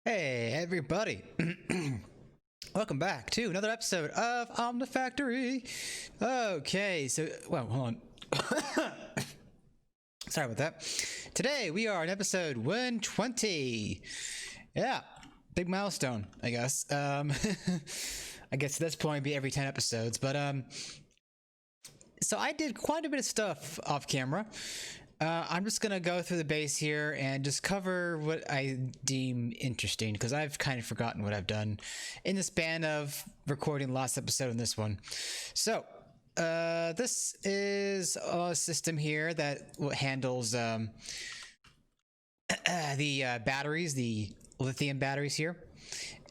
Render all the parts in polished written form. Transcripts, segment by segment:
Hey everybody, welcome back to another episode of Omnifactory. Okay, so, well, hold on. Sorry about that. Today we are on episode 120. Yeah, big milestone, I guess. I guess at this point it'd be every 10 episodes, but so I did quite a bit of stuff off camera. I'm just gonna go through the base here and just cover what I deem interesting, because I've kind of forgotten what I've done in the span of recording last episode and this one. So this is a system here that handles the batteries, the lithium batteries here,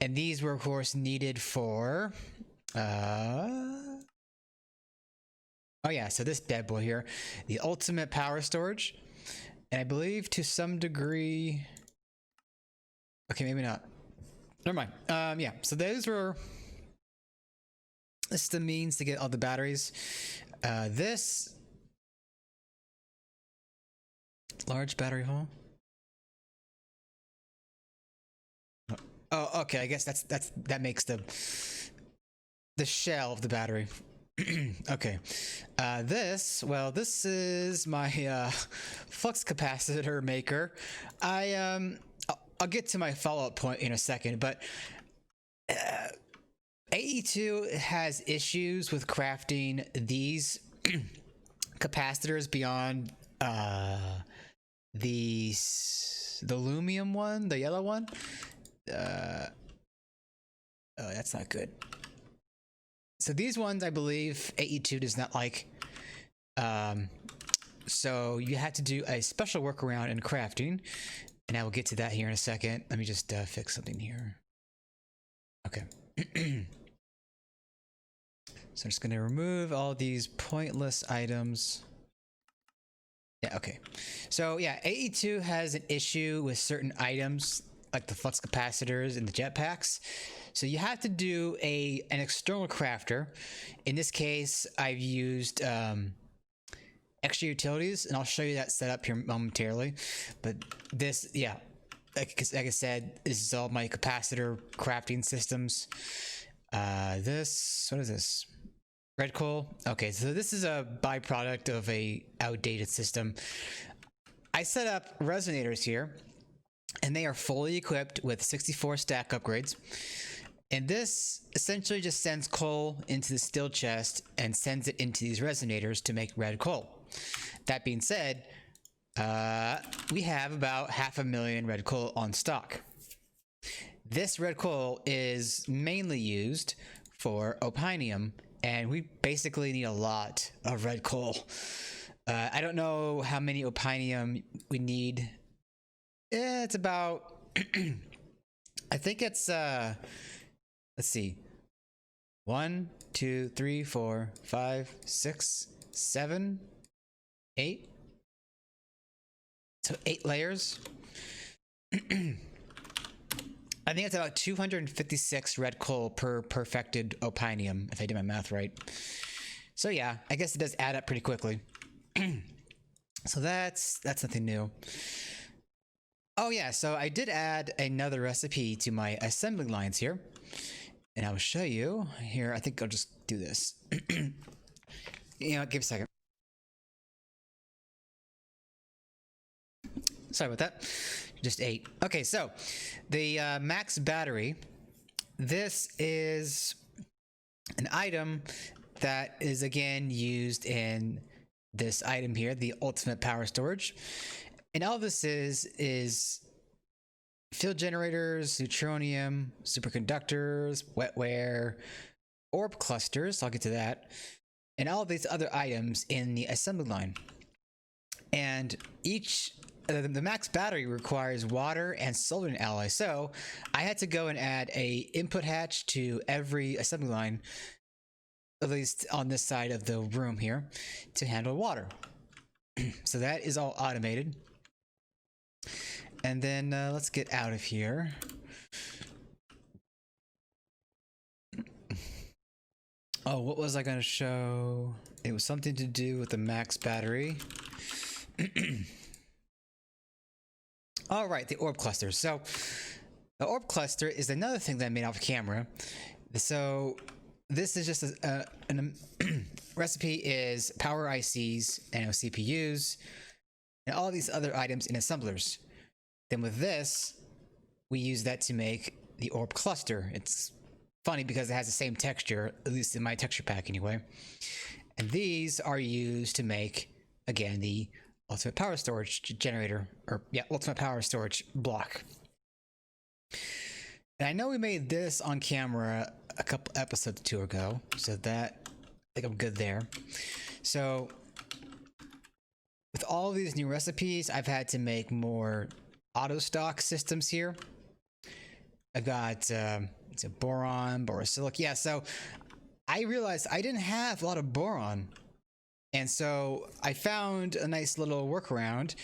and these were of course needed for oh yeah, so this bad boy here, the ultimate power storage, and I believe to some degree, okay, maybe not. Never mind. Yeah, so those were, this is the means to get all the batteries. This large battery hole. Oh, okay. I guess that makes the shell of the battery. Okay, this is my flux capacitor maker. I'll get to my follow-up point in a second, but AE2 has issues with crafting these capacitors beyond the lumium one, the yellow one. Oh, that's not good. So these ones, I believe, AE2 does not like. So you have to do a special workaround in crafting, and I will get to that here in a second. Let me just fix something here. Okay. So I'm just going to remove all these pointless items. Yeah, okay. So yeah, AE2 has an issue with certain items, like the flux capacitors and the jetpacks. So you have to do an external crafter. In this case, I've used extra utilities, and I'll show you that setup here momentarily. But this, yeah, like I said, this is all my capacitor crafting systems. This, what is this? Red coal. Okay, so this is a byproduct of a outdated system. I set up resonators here, and they are fully equipped with 64 stack upgrades. And this essentially just sends coal into the steel chest and sends it into these resonators to make red coal. That being said, we have about 500,000 red coal on stock. This red coal is mainly used for opinium, and we basically need a lot of red coal. I don't know how many opinium we need. It's about, I think it's, let's see, 1, 2, 3, 4, 5, 6, 7, 8. So 8 layers. I think it's about 256 red coal per perfected opinium, if I did my math right. So yeah, I guess it does add up pretty quickly. So that's nothing new. Oh yeah, so I did add another recipe to my assembly lines here, and I will show you here. I think I'll just do this. You know, give a second. Sorry about that. Just 8. Okay, so the max battery. This is an item that is again used in this item here, the ultimate power storage. And all this is field generators, neutronium, superconductors, wetware, orb clusters. I'll get to that. And all of these other items in the assembly line. And each, the max battery requires water and soldering alloy. So I had to go and add a input hatch to every assembly line, at least on this side of the room here, to handle water. So that is all automated. And then let's get out of here. Oh, what was I going to show? It was something to do with the max battery. All right, the orb clusters. So The orb cluster is another thing that I made off camera. So this is just a recipe is power ICs and CPUs and all these other items in assemblers. Then with this, we use that to make the orb cluster. It's funny because it has the same texture, at least in my texture pack anyway. And these are used to make, again, the ultimate power storage generator, or yeah, ultimate power storage block. And I know we made this on camera a couple episodes or 2 ago, so that, I think I'm good there. So with all these new recipes, I've had to make more auto stock systems here. I've got it's a boron, borosilicate. Yeah, so I realized I didn't have a lot of boron, and so I found a nice little workaround.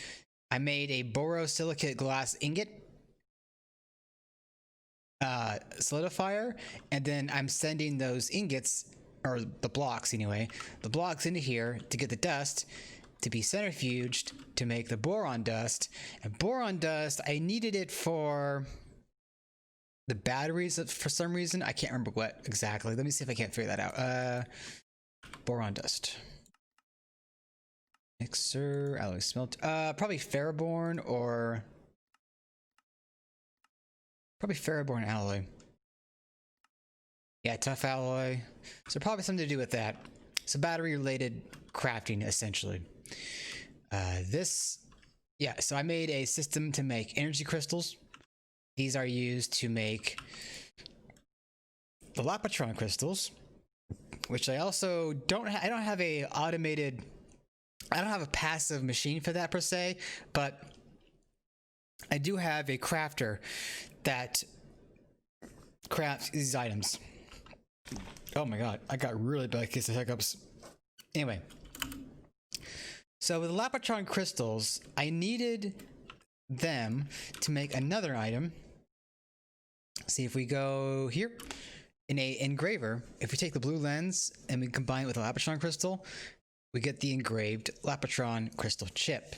I made a borosilicate glass ingot solidifier, and then I'm sending those ingots, or the blocks anyway, the blocks into here to get the dust to be centrifuged to make the boron dust. And boron dust, I needed it for the batteries for some reason. I can't remember what exactly. Let me see if I can't figure that out. Boron dust. Mixer, alloy smelt. Probably Ferroborn or... Probably Ferroborn alloy. Yeah, tough alloy. So probably something to do with that. So battery related crafting essentially. Yeah, so I made a system to make energy crystals. These are used to make the Lapotron crystals, which I also don't I don't have a automated, I don't have a passive machine for that per se, but I do have a crafter that crafts these items. Oh my god, I got really bad case of hiccups. Anyway, so with the Lapotron crystals, I needed them to make another item. See, if we go here in a engraver, if we take the blue lens and we combine it with a Lapotron crystal, we get the engraved Lapotron crystal chip.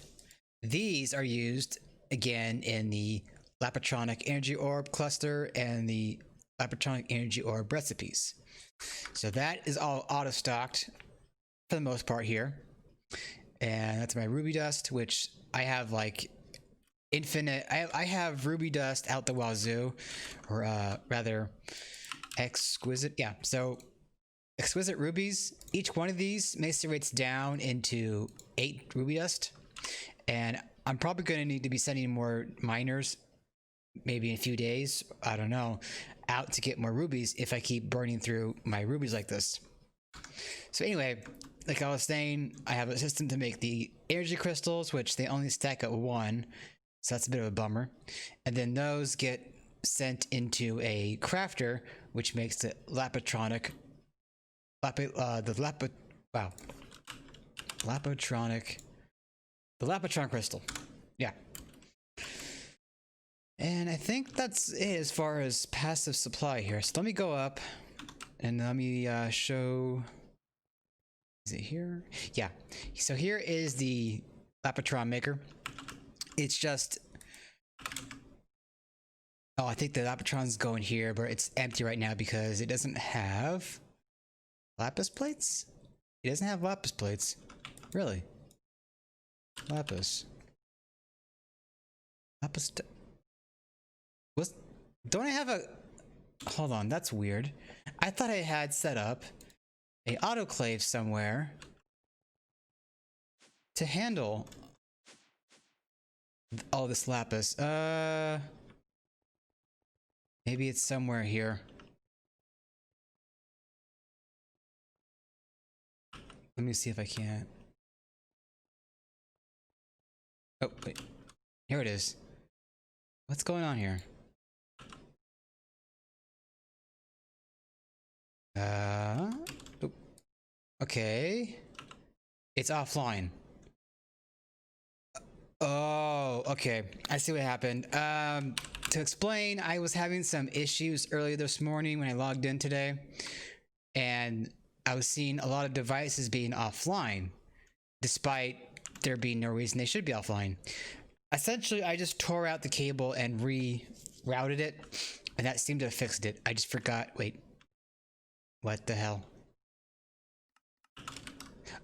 These are used again in the Lapotronic energy orb cluster and the Lapotronic energy orb recipes. So that is all auto stocked for the most part here. And that's my ruby dust, which I have like infinite. I have ruby dust out the wazoo, or rather exquisite. Yeah, so exquisite rubies. Each one of these macerates down into 8 ruby dust, and I'm probably going to need to be sending more miners, maybe in a few days, I don't know, out to get more rubies if I keep burning through my rubies like this. So anyway, like I was saying, I have a system to make the energy crystals, which they only stack at 1, so that's a bit of a bummer. And then those get sent into a crafter, which makes the Lapotron crystal. Yeah. And I think that's it as far as passive supply here. So let me go up and let me show. Is it here? Yeah. So here is the Lapotron maker. It's just. Oh, I think the Lapotron's going here, but it's empty right now because it doesn't have lapis plates? It doesn't have lapis plates. Really? Lapis. Don't I have a... Hold on, that's weird. I thought I had set up a autoclave somewhere to handle all this lapis. Maybe it's somewhere here. Let me see if I can't. Oh, wait. Here it is. What's going on here? Okay. It's offline. Oh, okay. I see what happened. To explain, I was having some issues earlier this morning when I logged in today, and I was seeing a lot of devices being offline, despite there being no reason they should be offline. Essentially, I just tore out the cable and rerouted it, and that seemed to have fixed it. I just forgot. Wait, what the hell?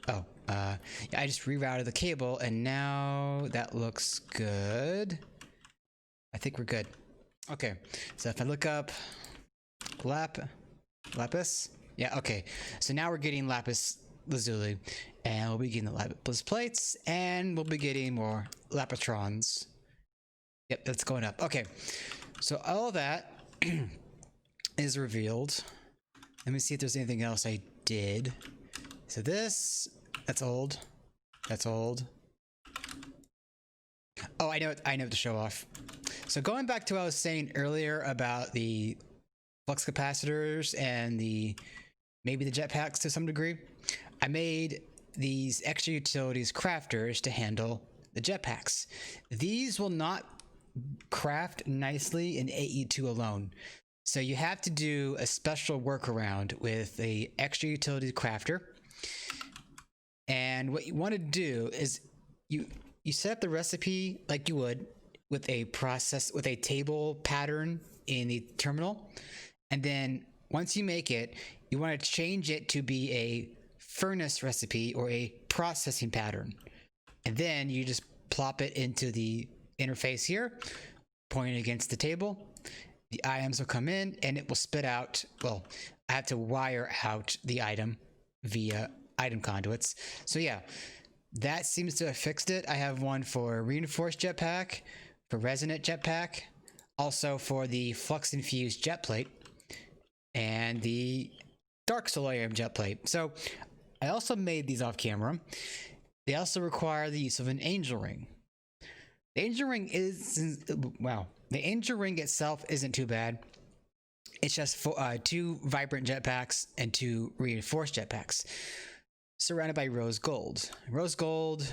Oh, yeah, I just rerouted the cable, and now that looks good. I think we're good. Okay, so if I look up lapis, yeah, okay. So now we're getting lapis lazuli, and we'll be getting the lapis plates, and we'll be getting more lapitrons. Yep, that's going up. Okay, so all that is revealed. Let me see if there's anything else I did. So this, that's old. That's old. Oh, I know to show off. So going back to what I was saying earlier about the flux capacitors and maybe the jetpacks to some degree, I made these extra utilities crafters to handle the jetpacks. These will not craft nicely in AE2 alone. So you have to do a special workaround with a extra utility crafter. And what you want to do is you set up the recipe like you would with a table pattern in the terminal. And then once you make it, you want to change it to be a furnace recipe or a processing pattern. And then you just plop it into the interface here, pointing against the table. The items will come in and it will spit out, well, I have to wire out the item via item conduits. So yeah, that seems to have fixed it. I have one for reinforced jetpack, for resonant jetpack, also for the flux infused jet plate, and the dark solarium jet plate. So I also made these off camera. They also require the use of an angel ring. The angel ring is, wow, the angel ring itself isn't too bad. It's just 2 vibrant jetpacks and 2 reinforced jetpacks surrounded by rose gold. Rose gold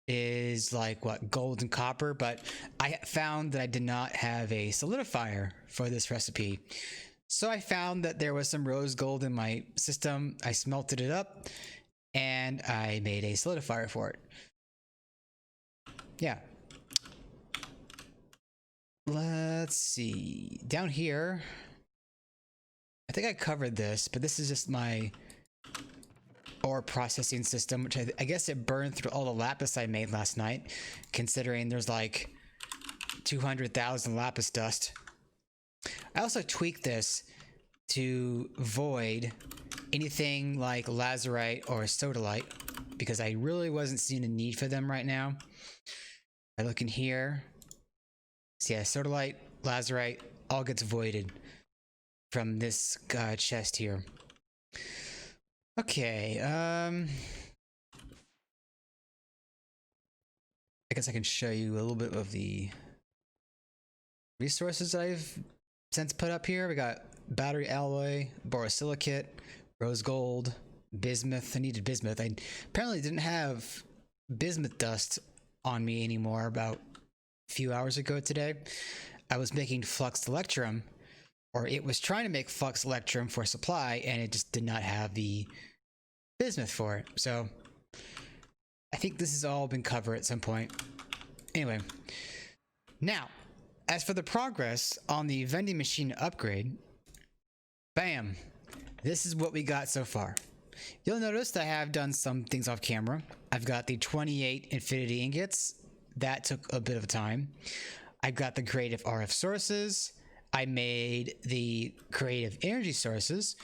is like what, gold and copper, but I found that I did not have a solidifier for this recipe. So I found that there was some rose gold in my system. I smelted it up and I made a solidifier for it. Yeah. Let's see. Down here, I think I covered this, but this is just my ore processing system, which I guess it burned through all the lapis I made last night, considering there's like 200,000 lapis dust. I also tweaked this to void anything like lazurite or sodalite, because I really wasn't seeing a need for them right now. I look in here. So yeah, sodalite, lazurite, all gets voided from this chest here. Okay, I guess I can show you a little bit of the resources I've since put up here. We got battery alloy, borosilicate, rose gold, bismuth. I needed bismuth. I apparently didn't have bismuth dust on me anymore about a few hours ago today. I was making flux electrum, or it was trying to make flux electrum for supply, and it just did not have the bismuth for it. So I think this has all been covered at some point. Anyway, now as for the progress on the vending machine upgrade, bam, this is what we got so far. You'll notice that I have done some things off camera. I've got the 28 infinity ingots. That took a bit of time. I've got the creative RF sources. I made the creative energy sources,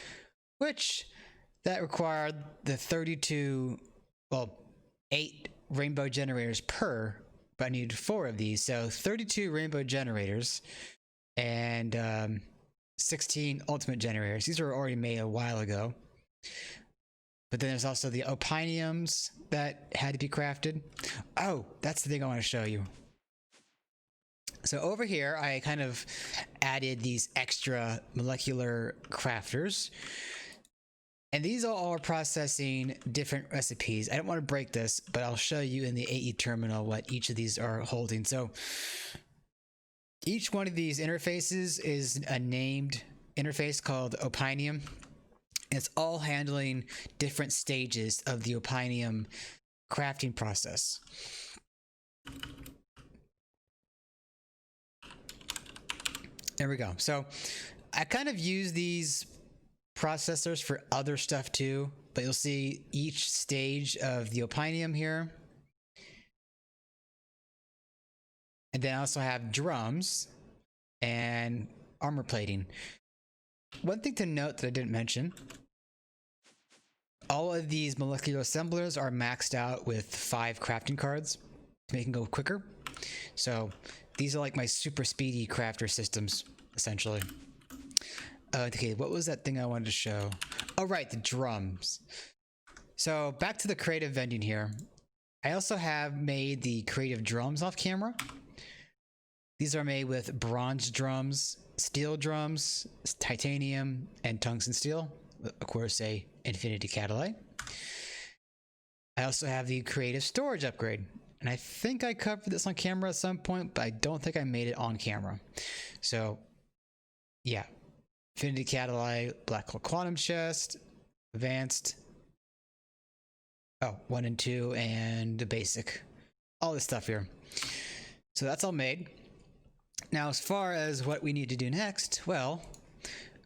which that required the 8 rainbow generators per, but I needed 4 of these. So 32 rainbow generators and 16 ultimate generators. These were already made a while ago. But then there's also the opiniums that had to be crafted. Oh, that's the thing I want to show you. So over here, I kind of added these extra molecular crafters. And these all are processing different recipes. I don't want to break this, but I'll show you in the AE terminal what each of these are holding. So each one of these interfaces is a named interface called opinium. It's all handling different stages of the opinium crafting process. There we go. So I kind of use these processors for other stuff too, but you'll see each stage of the opinium here. And then I also have drums and armor plating. One thing to note that I didn't mention, all of these molecular assemblers are maxed out with 5 crafting cards to make them go quicker. So these are like my super speedy crafter systems, essentially. Okay, what was that thing I wanted to show? Oh, right, the drums. So back to the creative vending here. I also have made the creative drums off camera. These are made with bronze drums, steel drums, titanium, and tungsten steel. Of course, a infinity catalyte. I also have the creative storage upgrade. And I think I covered this on camera at some point, but I don't think I made it on camera. So, yeah. Infinity catalyte, black hole quantum chest, advanced. Oh, 1 and 2, and the basic. All this stuff here. So that's all made. Now, as far as what we need to do next, well,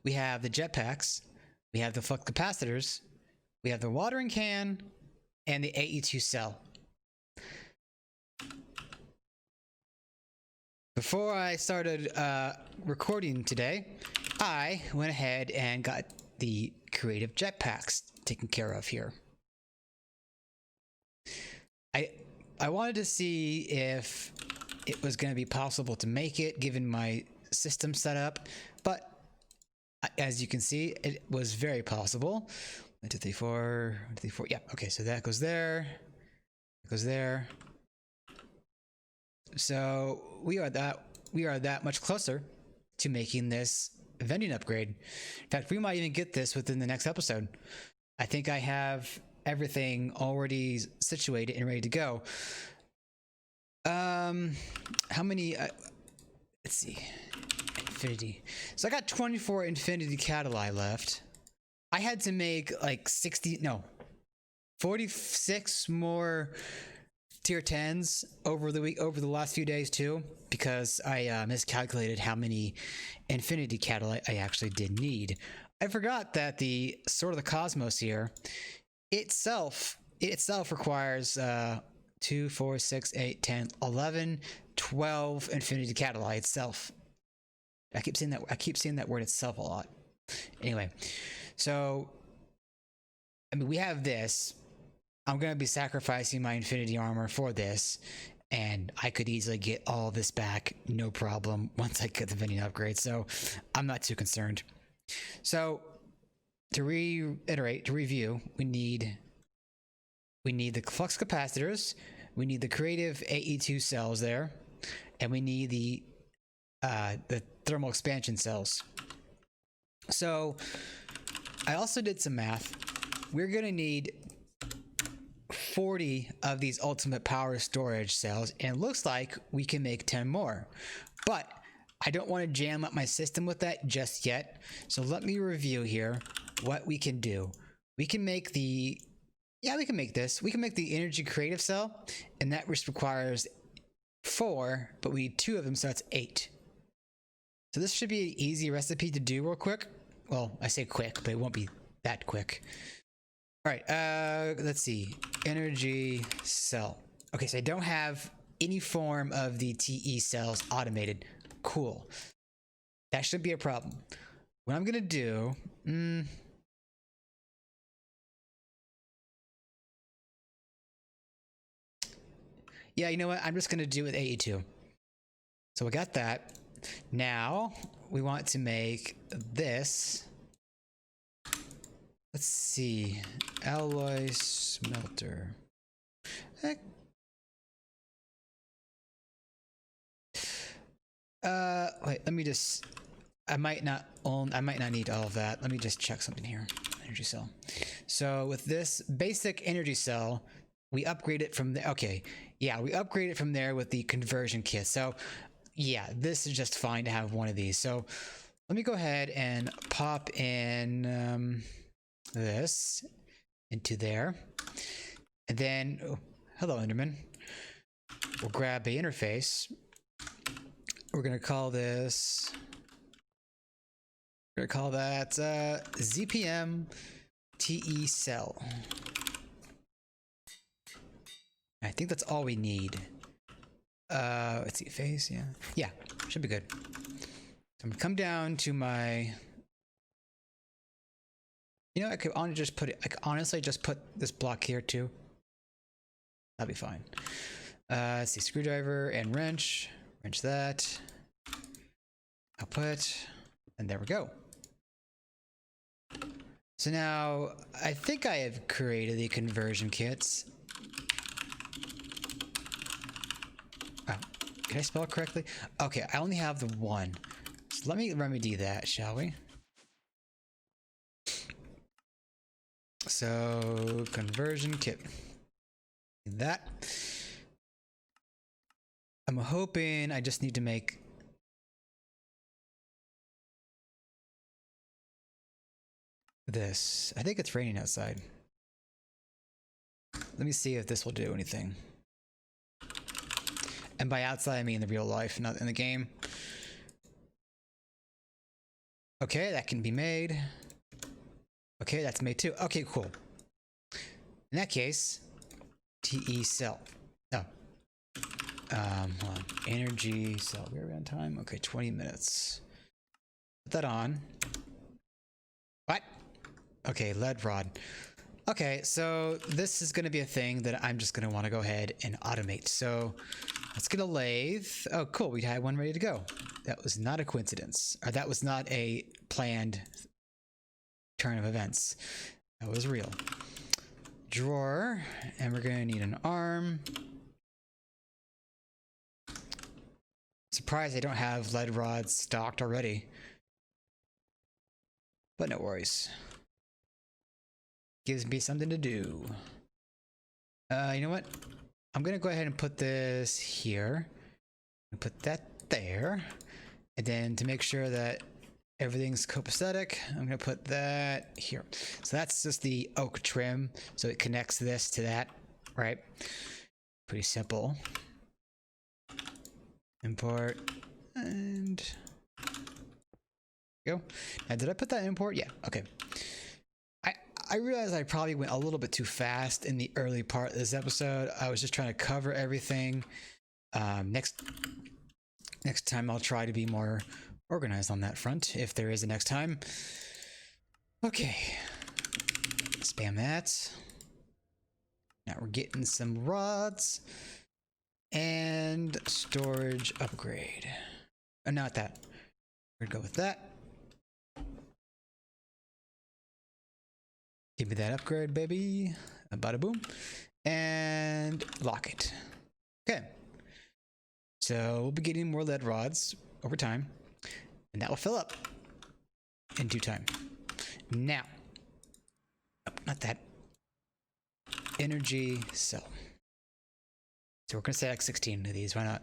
we have the jetpacks, we have the flux capacitors, we have the watering can, and the AE2 cell. Before I started recording today, I went ahead and got the creative jetpacks taken care of here. I wanted to see if it was going to be possible to make it given my system setup, but as you can see, it was very possible. 1, 2, 3, 4, 1, 2, 3, 4. Yeah, okay, so that goes there, that goes there. So we are that much closer to making this vending upgrade. In fact, we might even get this within the next episode. I think I have everything already situated and ready to go. How many? Let's see. Infinity. So I got 24 infinity catalyte left. I had to make like 46 more tier 10s over the last few days too, because I miscalculated how many infinity catalyte I actually did need. I forgot that the Sword of the Cosmos here itself requires 2, 4, 6, 8, 10, 11, 12 infinity catalyte itself. I keep saying that word itself a lot. Anyway, so I mean, we have this. I'm going to be sacrificing my infinity armor for this, and I could easily get all this back, no problem, once I get the vending upgrade, so I'm not too concerned. So, to review, we need the flux capacitors, we need the creative AE2 cells there, and we need the thermal expansion cells. So, I also did some math. We're going to need 40 of these ultimate power storage cells, and it looks like we can make 10 more, but I don't want to jam up my system with that just yet. So let me review here what we can do. We can make the we can make the energy creative cell, and that just requires 4, but we need 2 of them, so that's 8. So this should be an easy recipe to do real quick. Well, I say quick, but it won't be that quick. All right, let's see. Energy cell. Okay, so I don't have any form of the TE cells automated. Cool. That should be a problem. What I'm gonna do, yeah, you know what? I'm just gonna do it with AE2. So we got that. Now we want to make this. Let's see. Alloy smelter. Wait, let me just, I might not need all of that. Let me just check something here. Energy cell. So with this basic energy cell, we upgrade it from there. Okay. Yeah, we upgrade it from there with the conversion kit. So yeah, this is just fine to have one of these. So let me go ahead and pop in this into there, and then hello Enderman. We'll grab a interface. We're gonna call this We're gonna call that ZPM TE cell. I think that's all we need. Let's see, phase, yeah, should be good. So I'm gonna come down to my. You know, I could honestly just put this block here too. That'd be fine. Let's see, screwdriver and wrench. Wrench that. Output, and there we go. So now I think I have created the conversion kits. Oh, can I spell it correctly? Okay, I only have the one. So let me remedy that, shall we? So conversion kit. That. I'm hoping I just need to make this. I think it's raining outside. Let me see if this will do anything. And by outside, I mean in the real life, not in the game. Okay, that can be made. Okay, that's made too. Okay, cool. In that case, TE cell. Oh. Hold on. Energy cell. We're on time. Okay, 20 minutes. Put that on. What? Okay, lead rod. Okay, so this is going to be a thing that I'm just going to want to go ahead and automate. So let's get a lathe. Oh, cool. We had one ready to go. That was not a coincidence. Or that was not a planned turn of events. That was real. Drawer. And we're going to need an arm. Surprised I don't have lead rods stocked already. But no worries. Gives me something to do. You know what? I'm gonna go ahead and put this here. And put that there. And then to make sure that everything's copacetic, I'm gonna put that here. So that's just the oak trim. So it connects this to that, right? Pretty simple. Import and go. Now, did I put that in import? Yeah. Okay. I realized I probably went a little bit too fast in the early part of this episode. I was just trying to cover everything. Next time I'll try to be more organized on that front, if there is a next time. Okay. Spam that. Now we're getting some rods. And storage upgrade. Oh, not that. We're gonna go with that. Give me that upgrade, baby. Bada boom. And lock it. Okay. So we'll be getting more lead rods over time. And that will fill up in due time. Now. Oh, not that. Energy cell. So we're going to select 16 of these. Why not?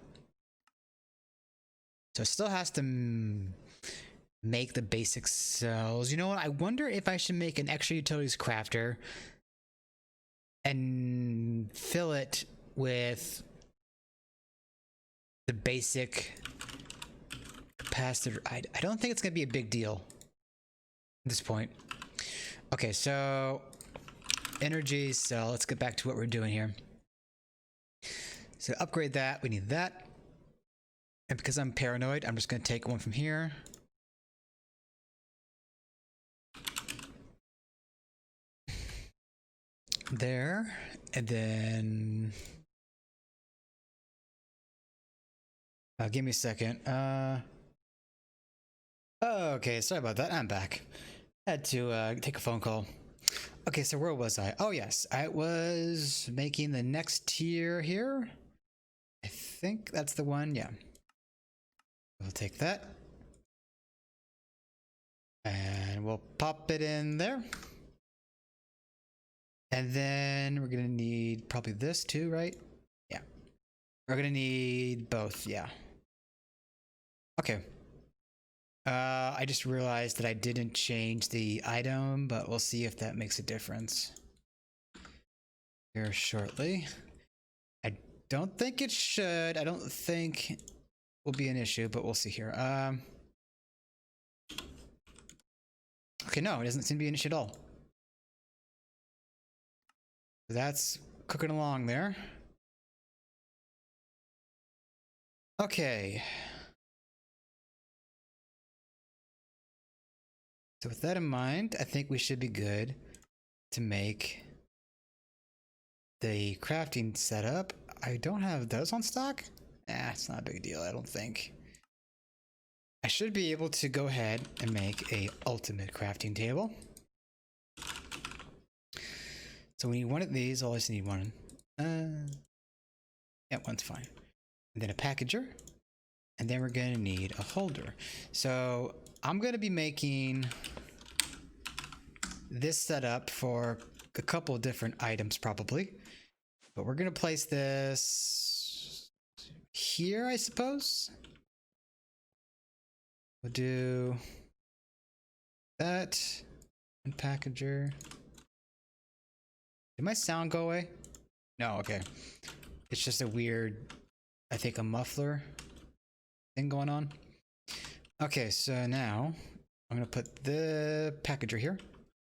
So it still has to make the basic cells. You know what? I wonder if I should make an extra utilities crafter and fill it with the basic capacitor. I don't think it's going to be a big deal at this point. Okay, so energy cell. Let's get back to what we're doing here. So upgrade that. We need that. And because I'm paranoid, I'm just going to take one from here. There. And then... give me a second. Okay, sorry about that. I'm back. I had to take a phone call. Okay, so where was I? Oh, yes. I was making the next tier here. I think that's the one. Yeah. We'll take that. And we'll pop it in there. And then we're going to need probably this too, right? Yeah. We're going to need both. Yeah. Okay. I just realized that I didn't change the item, but we'll see if that makes a difference here shortly. I don't think it should. I don't think will be an issue, but we'll see here. Okay, no, it doesn't seem to be an issue at all. That's cooking along there. Okay. So with that in mind, I think we should be good to make the crafting setup. I don't have those on stock. It's not a big deal, I don't think. I should be able to go ahead and make a ultimate crafting table. So we need one of these. I'll just need one. Yeah, one's fine. And then a packager. And then we're going to need a holder. So I'm going to be making this setup for a couple of different items probably. But we're going to place this here, I suppose. We'll do that and packager. Did my sound go away? No, okay. It's just a weird, I think a muffler thing going on. Okay, so now I'm gonna put the packager here.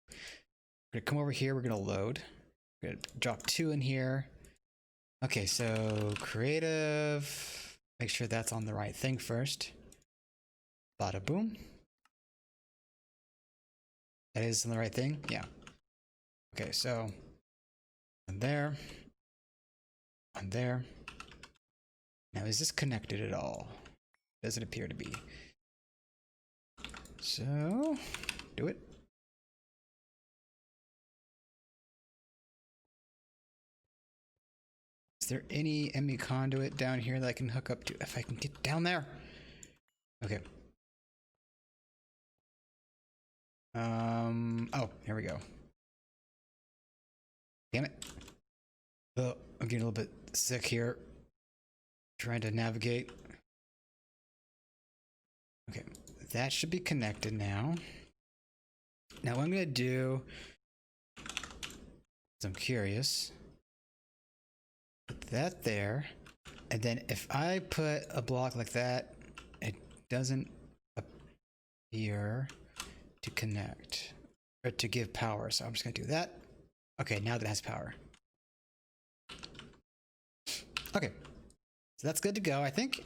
We're gonna come over here, we're gonna load. We're gonna drop 2 in here. Okay, so creative. Make sure that's on the right thing first. Bada boom. That is on the right thing? Yeah. Okay, so on there. On there. Now is this connected at all? Doesn't appear to be. So do it. Is there any ME conduit down here that I can hook up to if I can get down there? Okay. Oh, here we go. Damn it. Oh, I'm getting a little bit sick here. Trying to navigate. Okay, that should be connected now. Now what I'm gonna do, is I'm curious, put that there, and then if I put a block like that, it doesn't appear to connect or to give power. So I'm just gonna do that. Okay, now that has power. Okay, so that's good to go, I think.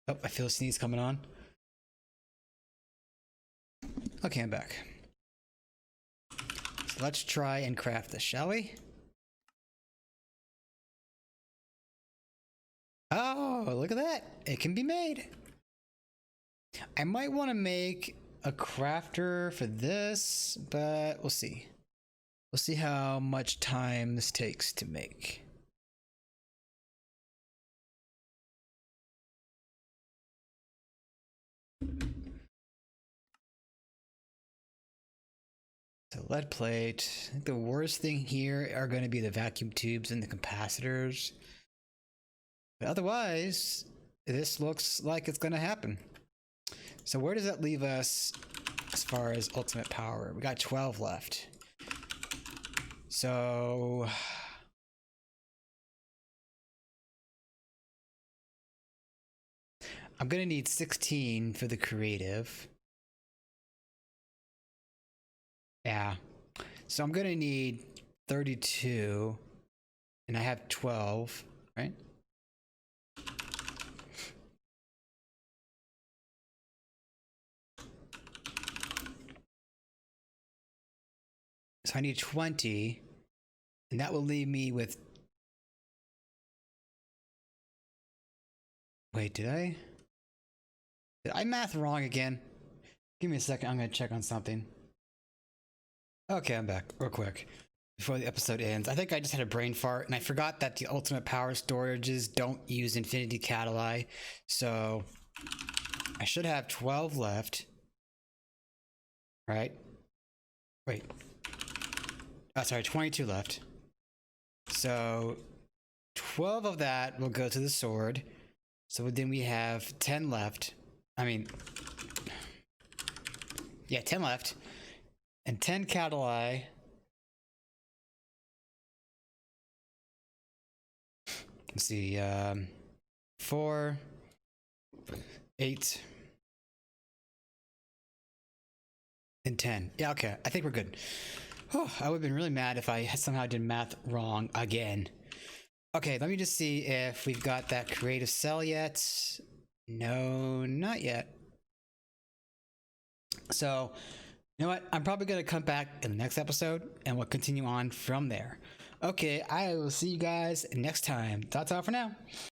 Oh, I feel a sneeze coming on. Okay, I'm back. So let's try and craft this, shall we? Oh, look at that. It can be made. I might want to make a crafter for this, but we'll see. We'll see how much time this takes to make. So lead plate. I think the worst thing here are going to be the vacuum tubes and the capacitors. But otherwise, this looks like it's going to happen. So where does that leave us as far as ultimate power? We got 12 left. So I'm going to need 16 for the creative. Yeah. So I'm going to need 32 and I have 12, right? So I need 20 and that will leave me with, wait, did I math wrong again? Give me a second, I'm going to check on something. Okay, I'm back real quick before the episode ends. I think I just had a brain fart and I forgot that the ultimate power storages don't use infinity catalyst. So I should have 12 left. Right? Wait. Oh, sorry, 22 left. So 12 of that will go to the sword. So then we have 10 left. I mean, yeah, 10 left. And 10 catalyst. Let's see, 4, 8, and 10. Yeah, okay. I think we're good. Oh, I would have been really mad if I somehow did math wrong again. Okay, let me just see if we've got that creative cell yet. No, not yet. So, you know what? I'm probably going to come back in the next episode and we'll continue on from there. Okay, I will see you guys next time. Ta-ta for now.